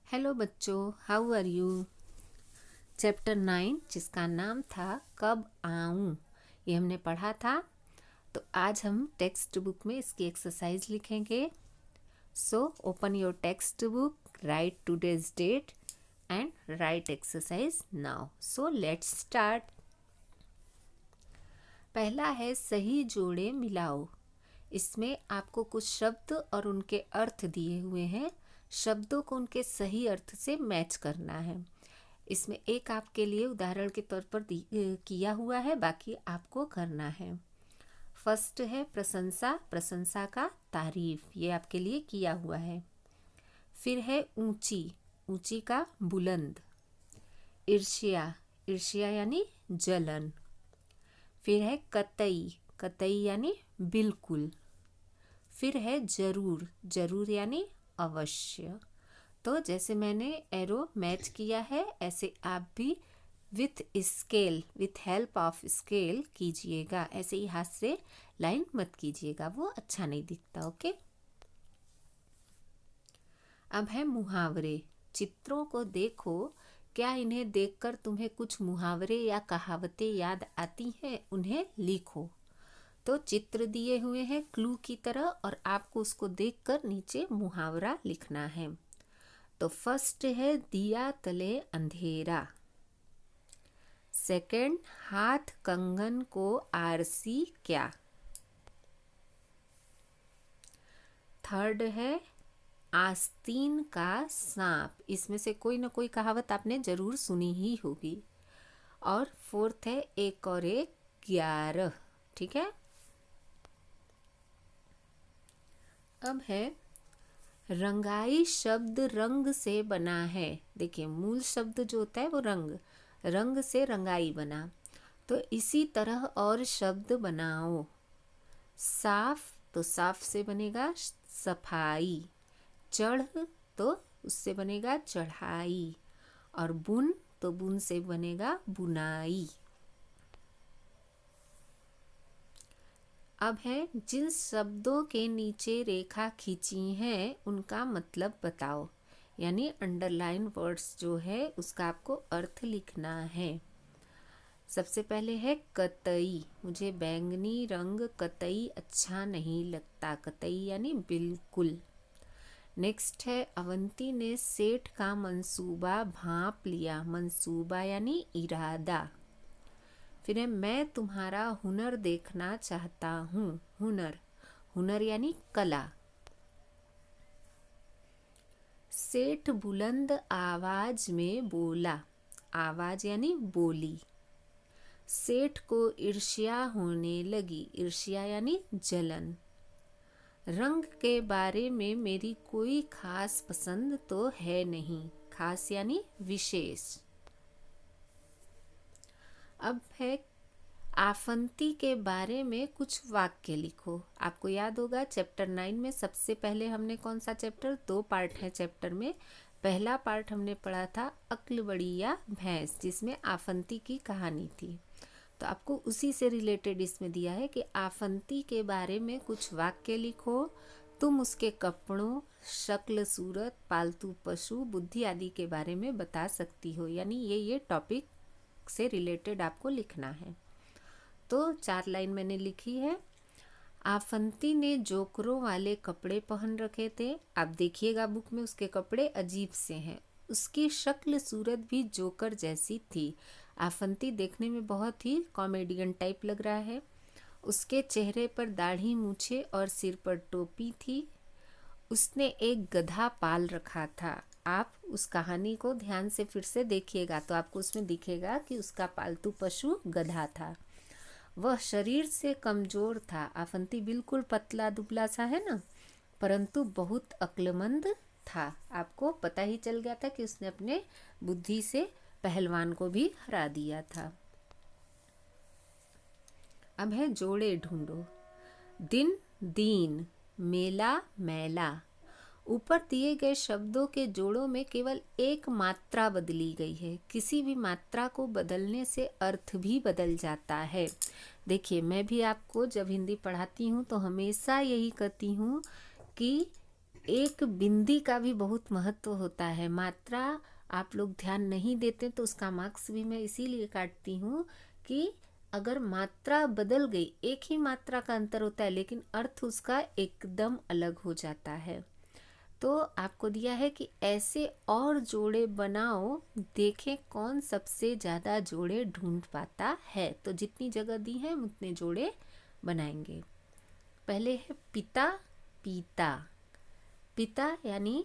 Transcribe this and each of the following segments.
Hello बच्चों, how are you. Chapter 9 जिसका नाम था कब आऊँ, ये हमने पढ़ा था। तो आज हम टेक्स्ट बुक में इसकी एक्सरसाइज लिखेंगे। So open your text book, write today's date and write exercise now. So let's start. पहला है सही जोड़े मिलाओ। इसमें आपको कुछ शब्द और उनके अर्थ दिए हुए हैं। शब्दों को उनके सही अर्थ से मैच करना है। इसमें एक आपके लिए उदाहरण के तौर पर किया हुआ है, बाकी आपको करना है। फर्स्ट है प्रशंसा, प्रशंसा का तारीफ, ये आपके लिए किया हुआ है। फिर है ऊंची, ऊंची का बुलंद। ईर्ष्या, ईर्ष्या यानी जलन। फिर है कतई, कतई यानी बिल्कुल। फिर है जरूर, जरूर यानी अवश्य। तो जैसे मैंने एरो मैच किया है, ऐसे आप भी with scale, with help of scale कीजिएगा। ऐसे ही हाथ से लाइन मत कीजिएगा, वो अच्छा नहीं दिखता। ओके। अब है मुहावरे। चित्रों को देखो, क्या इन्हें देखकर तुम्हें कुछ मुहावरे या कहावतें याद आती हैं? उन्हें लिखो। तो चित्र दिए हुए हैं क्लू की तरह, और आपको उसको देखकर नीचे मुहावरा लिखना है। तो फर्स्ट है दिया तले अंधेरा। सेकंड, हाथ कंगन को आरसी क्या। थर्ड है आस्तीन का सांप। इसमें से कोई ना कोई कहावत आपने जरूर सुनी ही होगी। और फोर्थ है एक और एक 11। ठीक है। अब है रंगाई शब्द रंग से बना है। देखिए, मूल शब्द जो होता है वो रंग, रंग से रंगाई बना। तो इसी तरह और शब्द बनाओ। साफ, तो साफ से बनेगा सफाई। चढ़, तो उससे बनेगा चढ़ाई। और बुन, तो बुन से बनेगा बुनाई। अब है जिन शब्दों के नीचे रेखा खींची है उनका मतलब बताओ। यानी अंडरलाइन वर्ड्स जो है उसका आपको अर्थ लिखना है। सबसे पहले है कतई। मुझे बैंगनी रंग कतई अच्छा नहीं लगता। कतई यानी बिल्कुल। नेक्स्ट है अवंती ने सेठ का मंसूबा भांप लिया। मंसूबा यानी इरादा। फिर है मैं तुम्हारा हुनर देखना चाहता हूँ। हुनर, हुनर यानी कला। सेठ बुलंद आवाज में बोला। आवाज यानी बोली। सेठ को ईर्ष्या होने लगी। ईर्ष्या यानी जलन। रंग के बारे में मेरी कोई खास पसंद तो है नहीं। खास यानी विशेष। अब है आफंती के बारे में कुछ वाक्य लिखो। आपको याद होगा चैप्टर 9 में सबसे पहले हमने कौन सा चैप्टर, 2 पार्ट है चैप्टर में। पहला पार्ट हमने पढ़ा था अक्ल बड़ी या भैंस, जिसमें आफंती की कहानी थी। तो आपको उसी से रिलेटेड इसमें दिया है कि आफंती के बारे में कुछ वाक्य लिखो। तुम उसके कपड़ों, शक्ल सूरत, पालतू पशु, बुद्धि आदि के बारे में बता सकती हो। यानी ये टॉपिक से रिलेटेड आपको लिखना है। तो 4 लाइन मैंने लिखी है। आफंती ने जोकरों वाले कपड़े पहन रखे थे। आप देखिएगा बुक में उसके कपड़े अजीब से हैं। उसकी शक्ल सूरत भी जोकर जैसी थी। आफंती देखने में बहुत ही कॉमेडियन टाइप लग रहा है। उसके चेहरे पर दाढ़ी, मूछें और सिर पर टोपी थी। उसने एक गधा पाल रखा था। आप उस कहानी को ध्यान से फिर से देखिएगा तो आपको उसमें दिखेगा कि उसका पालतू पशु गधा था। वह शरीर से कमजोर था। आफंती बिल्कुल पतला दुबला सा है ना, परंतु बहुत अक्लमंद था। आपको पता ही चल गया था कि उसने अपने बुद्धि से पहलवान को भी हरा दिया था। अब है जोड़े ढूंढो। दिन दीन, मेला मैला। ऊपर दिए गए शब्दों के जोड़ों में केवल एक मात्रा बदली गई है। किसी भी मात्रा को बदलने से अर्थ भी बदल जाता है। देखिए, मैं भी आपको जब हिंदी पढ़ाती हूँ तो हमेशा यही कहती हूँ कि एक बिंदी का भी बहुत महत्व होता है। मात्रा आप लोग ध्यान नहीं देते तो उसका मार्क्स भी मैं इसीलिए काटती हूँ कि अगर मात्रा बदल गई, एक ही मात्रा का अंतर होता है लेकिन अर्थ उसका एकदम अलग हो जाता है। तो आपको दिया है कि ऐसे और जोड़े बनाओ, देखें कौन सबसे ज़्यादा जोड़े ढूंढ पाता है। तो जितनी जगह दी है हम उतने जोड़े बनाएंगे। पहले है पिता पीता। पिता यानी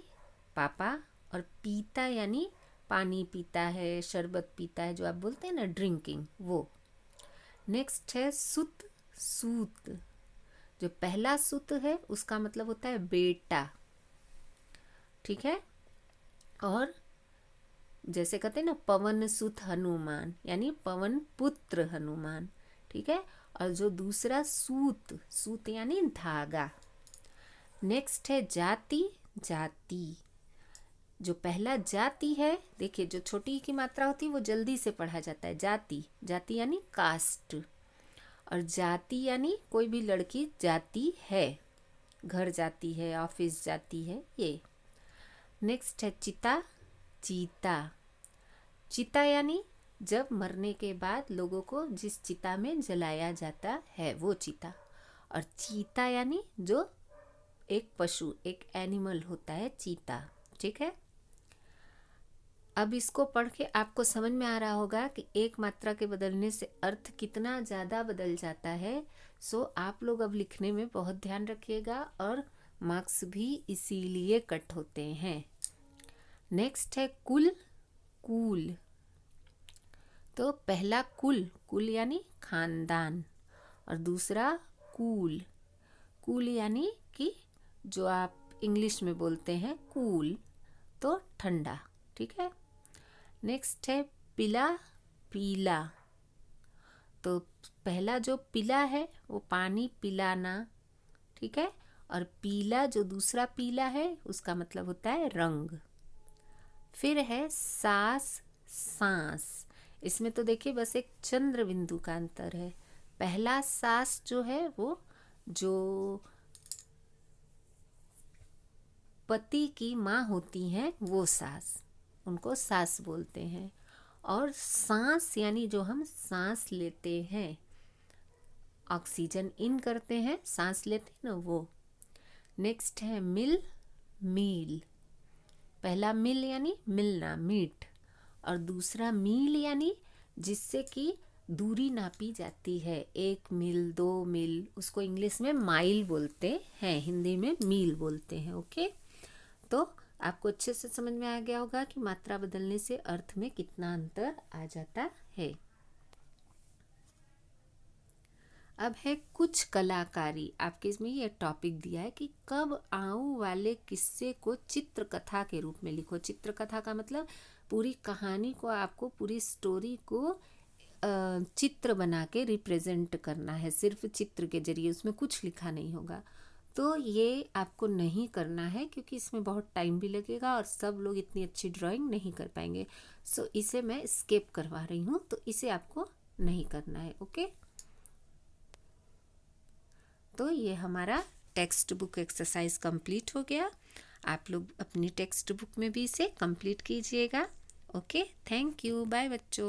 पापा और पीता यानी पानी पीता है, शरबत पीता है, जो आप बोलते हैं ना ड्रिंकिंग, वो। नेक्स्ट है सुत सूत। जो पहला सुत है उसका मतलब होता है बेटा, ठीक है। और जैसे कहते हैं ना पवन सुत हनुमान, यानी पवन पुत्र हनुमान, ठीक है। और जो दूसरा सूत, सूत यानी धागा। नेक्स्ट है जाति जाति। जो पहला जाति है, देखिए जो छोटी की मात्रा होती है वो जल्दी से पढ़ा जाता है। जाति, जाति यानी कास्ट। और जाति यानी कोई भी लड़की जाती है, घर जाती है, ऑफिस जाती है, ये। नेक्स्ट है चिता चीता। चिता यानी जब मरने के बाद लोगों को जिस चिता में जलाया जाता है वो चिता। और चीता यानी जो एक पशु, एक एनिमल होता है चीता, ठीक है। अब इसको पढ़ के आपको समझ में आ रहा होगा कि एक मात्रा के बदलने से अर्थ कितना ज़्यादा बदल जाता है। सो आप लोग अब लिखने में बहुत ध्यान रखिएगा और मार्क्स भी इसीलिए कट होते हैं। नेक्स्ट है कुल कुल। तो पहला कुल, कुल यानी खानदान, और दूसरा कूल, कूल यानी कि जो आप इंग्लिश में बोलते हैं कूल, तो ठंडा, ठीक है। नेक्स्ट है पिला पीला। तो पहला जो पिला है वो पानी पिलाना, ठीक है। और पीला जो दूसरा पीला है उसका मतलब होता है रंग। फिर है सास सांस। इसमें तो देखिए बस एक चंद्र बिंदु का अंतर है। पहला सास जो है वो जो पति की माँ होती हैं वो सास, उनको सास बोलते हैं। और सांस यानी जो हम सांस लेते हैं, ऑक्सीजन इन करते हैं, सांस लेते हैं ना, वो। नेक्स्ट है मिल मील। पहला मिल यानी मिलना, मीट, और दूसरा मील यानी जिससे कि दूरी नापी जाती है, 1 मील 2 मील, उसको इंग्लिश में माइल बोलते हैं, हिंदी में मील बोलते हैं, ओके। तो आपको अच्छे से समझ में आ गया होगा कि मात्रा बदलने से अर्थ में कितना अंतर आ जाता है। अब है कुछ कलाकारी। आपके इसमें ये टॉपिक दिया है कि कब आऊं वाले किस्से को चित्र कथा के रूप में लिखो। चित्र कथा का मतलब पूरी कहानी को, आपको पूरी स्टोरी को चित्र बना के रिप्रेजेंट करना है, सिर्फ चित्र के जरिए, उसमें कुछ लिखा नहीं होगा। तो ये आपको नहीं करना है क्योंकि इसमें बहुत टाइम भी लगेगा और सब लोग इतनी अच्छी ड्राइंग नहीं कर पाएंगे। सो इसे मैं स्किप करवा रही हूँ, तो इसे आपको नहीं करना है, ओके। तो ये हमारा टेक्स्ट बुक एक्सरसाइज कंप्लीट हो गया। आप लोग अपनी टेक्स्ट बुक में भी इसे कंप्लीट कीजिएगा, ओके। थैंक यू, बाय बच्चों।